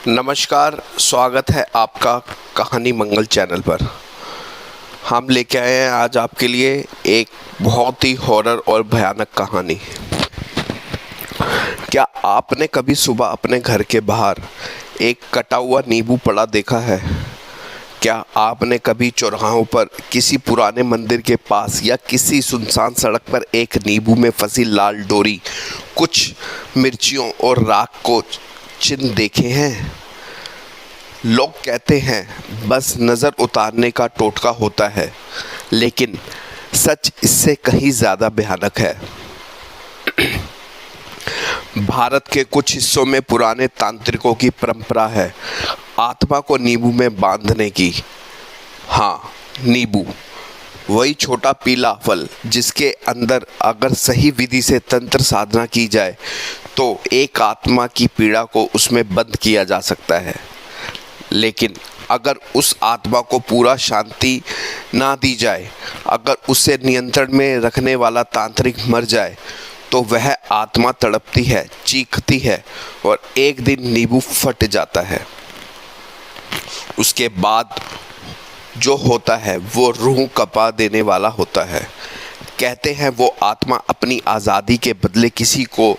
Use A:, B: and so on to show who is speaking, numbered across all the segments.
A: नमस्कार, स्वागत है आपका कहानी मंगल चैनल पर। हम लेके आए हैं आज आपके लिए एक बहुत ही हॉरर और भयानक कहानी। क्या आपने कभी सुबह अपने घर के बाहर एक कटा हुआ नींबू पड़ा देखा है? क्या आपने कभी चौराहों पर किसी पुराने मंदिर के पास या किसी सुनसान सड़क पर एक नींबू में फंसी लाल डोरी, कुछ मिर्चियों और राख को चिन्ह देखे हैं? लोग कहते हैं बस नज़र उतारने का टोटका होता है, लेकिन सच इससे कहीं ज़्यादा भयानक है। भारत के कुछ हिस्सों में पुराने तांत्रिकों की परंपरा है आत्मा को नींबू में बांधने की। हाँ, नींबू, वही छोटा पीला फल जिसके अंदर अगर सही विधि से तंत्र साधना की जाए तो एक आत्मा की पीड़ा को उसमें बंद किया जा सकता है। लेकिन अगर उस आत्मा को पूरा शांति ना दी जाए, अगर उसे नियंत्रण में रखने वाला तांत्रिक मर जाए, तो वह आत्मा तड़पती है, चीखती है और एक दिन नींबू फट जाता है। उसके बाद जो होता है वो रूह कपा देने वाला होता है। कहते हैं वो आत्मा अपनी आज़ादी के बदले किसी को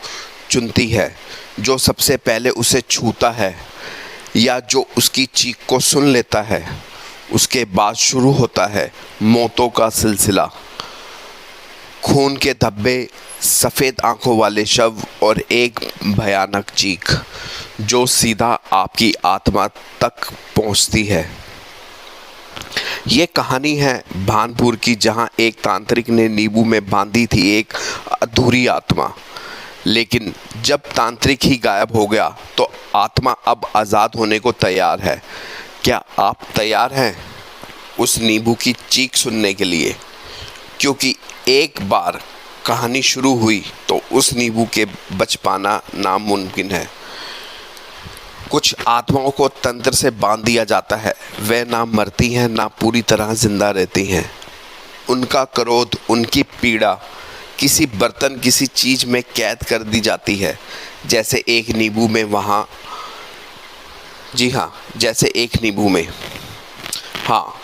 A: चुनती है जो सबसे पहले उसे छूता है या जो उसकी चीख को सुन लेता है। उसके बाद शुरू होता है मौतों का सिलसिला। खून के धब्बे, सफ़ेद आंखों वाले शव और एक भयानक चीख जो सीधा आपकी आत्मा तक पहुंचती है। ये कहानी है भानपुर की, जहां एक तांत्रिक ने नींबू में बांधी थी एक अधूरी आत्मा। लेकिन जब तांत्रिक ही गायब हो गया तो आत्मा अब आज़ाद होने को तैयार है। क्या आप तैयार हैं उस नींबू की चीख सुनने के लिए? क्योंकि एक बार कहानी शुरू हुई तो उस नींबू के बच पाना नामुमकिन है। कुछ आत्माओं को तंत्र से बांध दिया जाता है। वे ना मरती हैं ना पूरी तरह जिंदा रहती हैं। उनका क्रोध, उनकी पीड़ा किसी बर्तन, किसी चीज़ में कैद कर दी जाती है, जैसे एक नींबू में। वहाँ, जी हाँ, जैसे एक नींबू में। हाँ,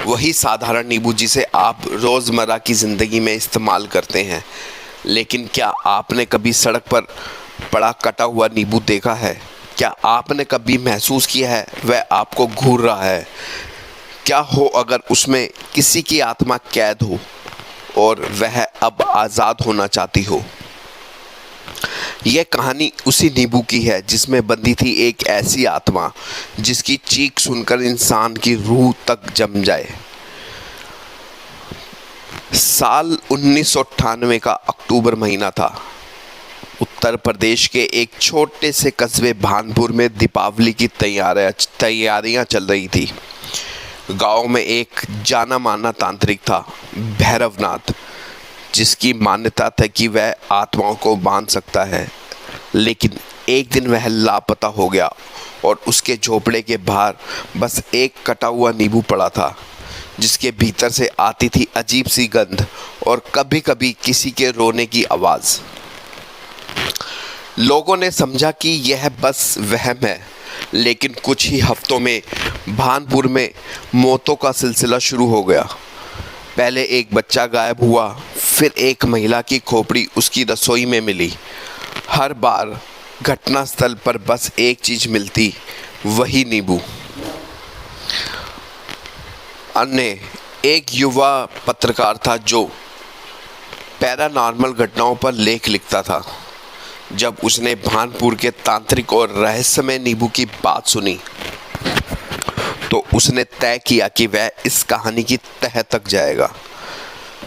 A: वही साधारण नींबू जिसे आप रोज़मर्रा की ज़िंदगी में इस्तेमाल करते हैं। लेकिन क्या आपने कभी सड़क पर पड़ा कटा हुआ नींबू देखा है? क्या आपने कभी महसूस किया है वह आपको घूर रहा है? क्या हो अगर उसमें किसी की आत्मा कैद हो और वह अब आज़ाद होना चाहती हो? यह कहानी उसी नींबू की है जिसमें बंधी थी एक ऐसी आत्मा जिसकी चीख सुनकर इंसान की रूह तक जम जाए। साल 1998 का अक्टूबर महीना था। उत्तर प्रदेश के एक छोटे से कस्बे भानपुर में दीपावली की तैयारियां चल रही थी। गांव में एक जाना माना तांत्रिक था, भैरवनाथ, जिसकी मान्यता था कि वह आत्माओं को बांध सकता है। लेकिन एक दिन वह लापता हो गया और उसके झोपड़े के बाहर बस एक कटा हुआ नींबू पड़ा था, जिसके भीतर से आती थी अजीब सी गंध और कभी कभी किसी के रोने की आवाज़। लोगों ने समझा कि यह बस वहम है, लेकिन कुछ ही हफ्तों में भानपुर में मौतों का सिलसिला शुरू हो गया। पहले एक बच्चा गायब हुआ, फिर एक महिला की खोपड़ी उसकी रसोई में मिली। हर बार घटनास्थल पर बस एक चीज़ मिलती, वही नींबू। अन्य एक युवा पत्रकार था जो पैरानॉर्मल घटनाओं पर लेख लिखता था। जब उसने भानपुर के तांत्रिक और रहस्यमय नींबू की बात सुनी तो उसने तय किया कि वह इस कहानी की तह तक जाएगा।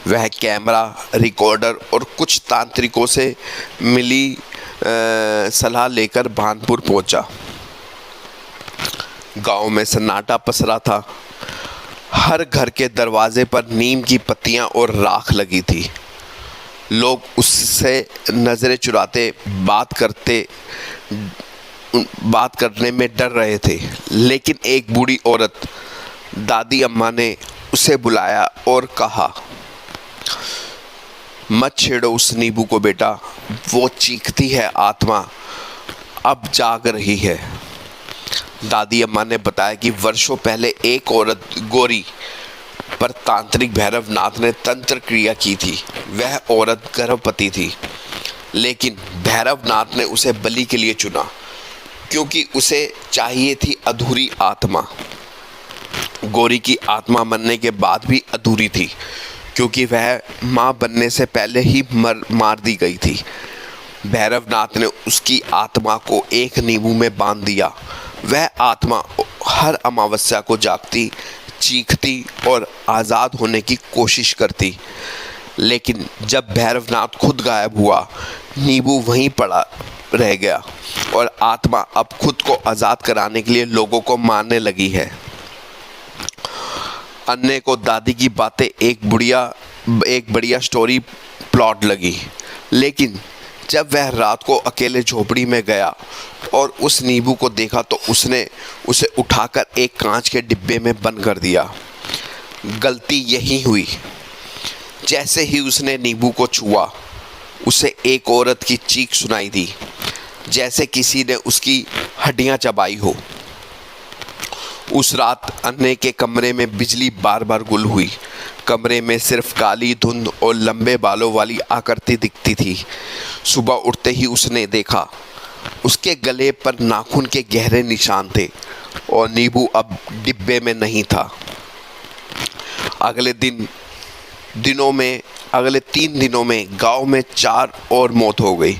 A: वह कैमरा, रिकॉर्डर और कुछ तांत्रिकों से मिली सलाह लेकर भानपुर पहुंचा। गांव में सन्नाटा पसरा था। हर घर के दरवाजे पर नीम की पत्तियां और राख लगी थी। लोग उससे नज़रें चुराते बात करने में डर रहे थे। लेकिन एक बूढ़ी औरत, दादी अम्मा, ने उसे बुलाया और कहा, मत छेड़ो उस नींबू को बेटा, वो चीखती है आत्मा अब जाग रही है। दादी अम्मा ने बताया कि वर्षों पहले एक औरत गौरी पर तांत्रिक भैरवनाथ ने तंत्र क्रिया की थी। वह औरत गर्भवती थी, लेकिन भैरवनाथ ने उसे बलि के लिए चुना क्योंकि उसे चाहिए थी अधूरी आत्मा। गौरी की आत्मा मरने के बाद भी अधूरी थी क्योंकि वह मां बनने से पहले ही मार दी गई थी। भैरवनाथ ने उसकी आत्मा को एक नींबू में बांध दिया। वह आत्मा हर अमावस्या को जागती, चीखती और आज़ाद होने की कोशिश करती। लेकिन जब भैरवनाथ खुद गायब हुआ, नींबू वहीं पड़ा रह गया और आत्मा अब खुद को आज़ाद कराने के लिए लोगों को मारने लगी है। अन्य को दादी की बातें एक बढ़िया स्टोरी प्लॉट लगी, लेकिन जब वह रात को अकेले झोपड़ी में गया और उस नींबू को देखा तो उसने उसे उठाकर एक कांच के डिब्बे में बंद कर दिया। गलती यही हुई। जैसे ही उसने नींबू को छुआ, उसे एक औरत की चीख सुनाई दी, जैसे किसी ने उसकी हड्डियां चबाई हो। उस रात अन्य के कमरे में बिजली बार बार गुल हुई। कमरे में सिर्फ काली धुंध और लंबे बालों वाली आकृति दिखती थी। सुबह उठते ही उसने देखा, उसके गले पर नाखून के गहरे निशान थे और नींबू अब डिब्बे में नहीं था। अगले 3 दिनों में गांव में 4 और मौत हो गई।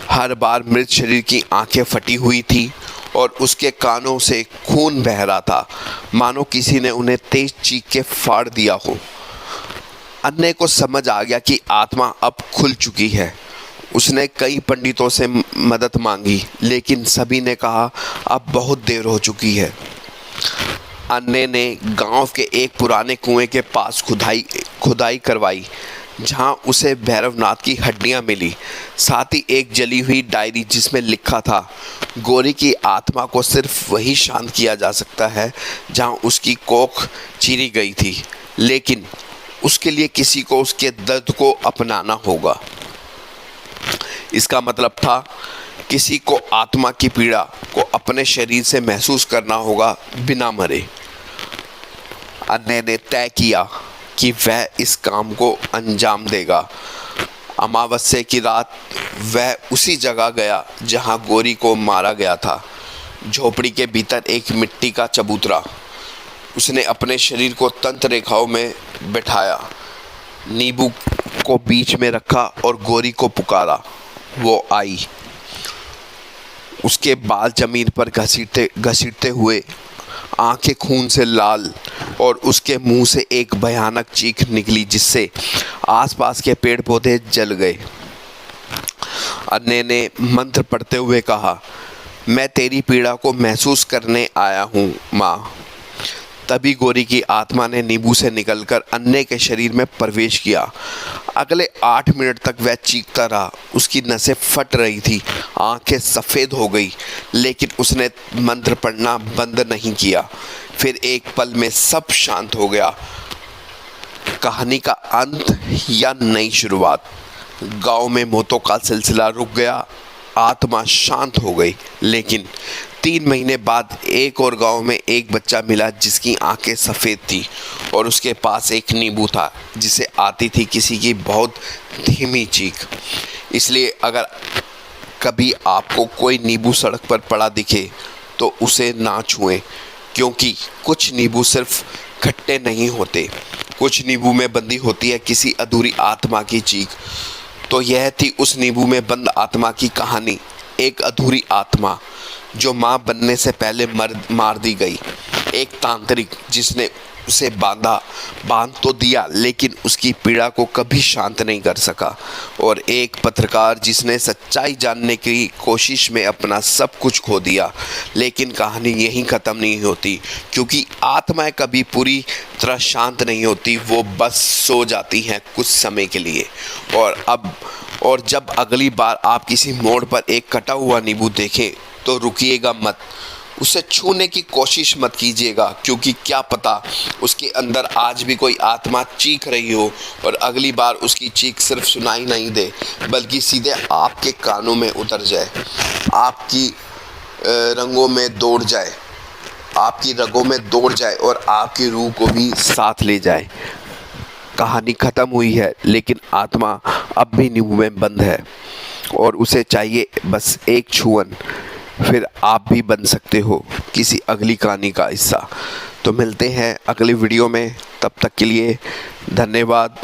A: हर बार मृत शरीर की आंखें फटी हुई थी और उसके कानों से खून बह रहा था, मानो किसी ने उन्हें तेज चीख के फाड़ दिया हो। अन्य को समझ आ गया कि आत्मा अब खुल चुकी है। उसने कई पंडितों से मदद मांगी, लेकिन सभी ने कहा अब बहुत देर हो चुकी है। अन्य ने गांव के एक पुराने कुएं के पास खुदाई करवाई, जहां उसे भैरवनाथ की हड्डियां मिली, साथ ही एक जली हुई डायरी जिसमें लिखा था, गौरी की आत्मा को सिर्फ वही शांत किया जा सकता है जहां उसकी कोख चीरी गई थी, लेकिन उसके लिए किसी को उसके दर्द को अपनाना होगा। इसका मतलब था किसी को आत्मा की पीड़ा को अपने शरीर से महसूस करना होगा बिना मरे। अन्य ने तय किया कि वह इस काम को अंजाम देगा। अमावस्या की रात वह उसी जगह गया जहां गौरी को मारा गया था। झोपड़ी के भीतर एक मिट्टी का चबूतरा। उसने अपने शरीर को तंत्र रेखाओं में बैठाया, नींबू को बीच में रखा और गौरी को पुकारा। वो आई। उसके बाल जमीन पर घसीटते हुए, आंखें खून से लाल, और उसके मुंह से एक भयानक चीख निकली जिससे आसपास के पेड़ पौधे जल गए। अन्य ने मंत्र पढ़ते हुए कहा, मैं तेरी पीड़ा को महसूस करने आया हूँ माँ। तभी गौरी की आत्मा ने नींबू से निकलकर अन्य के शरीर में प्रवेश किया। अगले 8 मिनट तक वह चीखता रहा। उसकी नसें फट रही थी, आंखें सफ़ेद हो गई, लेकिन उसने मंत्र पढ़ना बंद नहीं किया। फिर एक पल में सब शांत हो गया। कहानी का अंत या नई शुरुआत? गांव में मौतों का सिलसिला रुक गया, आत्मा शांत हो गई, लेकिन 3 महीने बाद एक और गांव में एक बच्चा मिला जिसकी आंखें सफ़ेद थी और उसके पास एक नींबू था जिसे आती थी किसी की बहुत धीमी चीख। इसलिए अगर कभी आपको कोई नींबू सड़क पर पड़ा दिखे तो उसे ना छुएं, क्योंकि कुछ नींबू सिर्फ खट्टे नहीं होते, कुछ नींबू में बंदी होती है किसी अधूरी आत्मा की चीख। तो यह थी उस नींबू में बंद आत्मा की कहानी। एक अधूरी आत्मा जो मां बनने से पहले मार दी गई, एक तांत्रिक जिसने उसे बांध तो दिया लेकिन उसकी पीड़ा को कभी शांत नहीं कर सका, और एक पत्रकार जिसने सच्चाई जानने की कोशिश में अपना सब कुछ खो दिया। लेकिन कहानी यहीं ख़त्म नहीं होती, क्योंकि आत्माएं कभी पूरी तरह शांत नहीं होती, वो बस सो जाती हैं कुछ समय के लिए। और जब अगली बार आप किसी मोड़ पर एक कटा हुआ नींबू देखें तो रुकिएगा मत, उसे छूने की कोशिश मत कीजिएगा, क्योंकि क्या पता उसके अंदर आज भी कोई आत्मा चीख रही हो और अगली बार उसकी चीख सिर्फ सुनाई नहीं दे बल्कि सीधे आपके कानों में उतर जाए, आपकी रंगों में दौड़ जाए। आपकी रगों में दौड़ जाए और आपकी रूह को भी साथ ले जाए। कहानी ख़त्म हुई है, लेकिन आत्मा अब भी नींबू में बंद है और उसे चाहिए बस एक छुअन, फिर आप भी बन सकते हो किसी अगली कहानी का हिस्सा। तो मिलते हैं अगली वीडियो में, तब तक के लिए धन्यवाद।